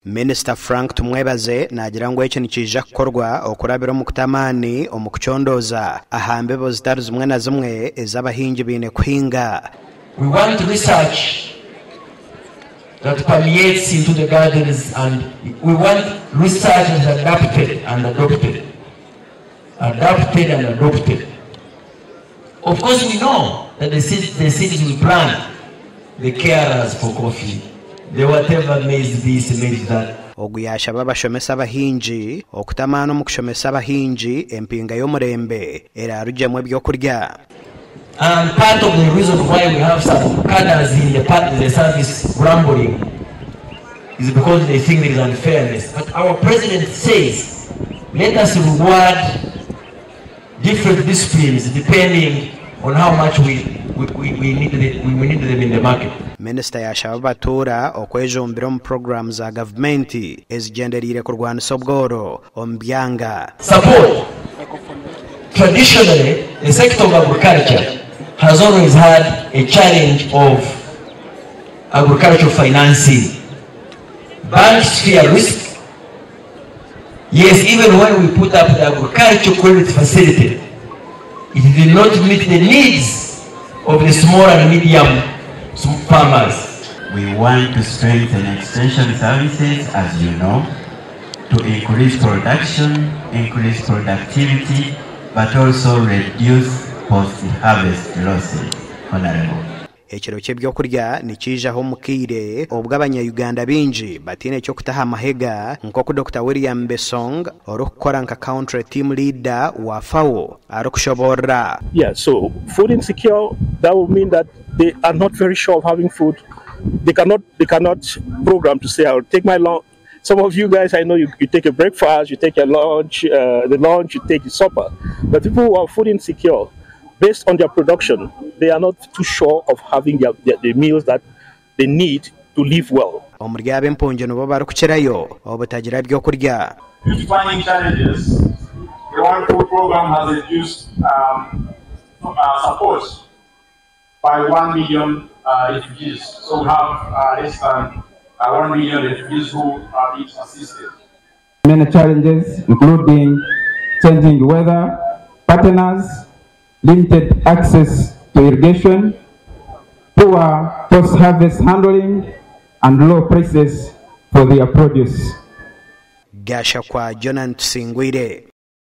Minister Frank Tumwebaze nagira ngo ekyo nikija kukorwa okurabira mu kutamani omukuchondoza ahambebo zitari zimwe na zimwe ezabahingi bine kuhinga. We want research that permeates into the gardens, and we want research that is adapted and adopted. Adapted and adopted. Of course, we know that the cities will plant the carers for coffee. The whatever maize this, maize that. Oguyasha babashomesa abahingi okutamana mu kushomesa abahingi empinga y'omurembe era arujemwe byokurya. And part of the reason why we have some cadres in the service grumbling is because they think there is unfairness. But our president says, let us reward different disciplines depending on how much we need them in the market. Minister yashaba batura okwejombera mu programs za government ezigenderire kurwanisa obworo ombyanga. Support. Traditionally, the sector of agriculture has always had a challenge of agricultural financing. Banks fear risk. Yes, even when we put up the agricultural credit facility, it did not meet the needs of the small and medium farmers. We want to strengthen extension services, as you know, to increase production, increase productivity, but also reduce post-harvest losses. Honorable. Ekiro ky'ebyokurya nikijaho mukire obwo abanya-Uganda bingi batine ekyo kutaha amahega nk'oku Dr. William Besong orukukora nka country team leader wa FAO arukushoborra. Yeah, so food insecure, that will mean that they are not very sure of having food. They cannot program to say, I'll take my lunch. Some of you guys, I know you take a breakfast, you take your lunch, the lunch, you take your supper. But people who are food insecure, based on their production, they are not too sure of having the meals that they need to live well. Omurya b'empunju nibo barukukirayo obutagira byokurya. Finding challenges, the One Food Program has reduced support by 1 million refugees. So we have less than 1 million refugees who are being assisted. Many challenges, including changing weather patterns, limited access to irrigation, poor post-harvest handling, and low prices for their produce. Gasha kwa Jonan Singwire.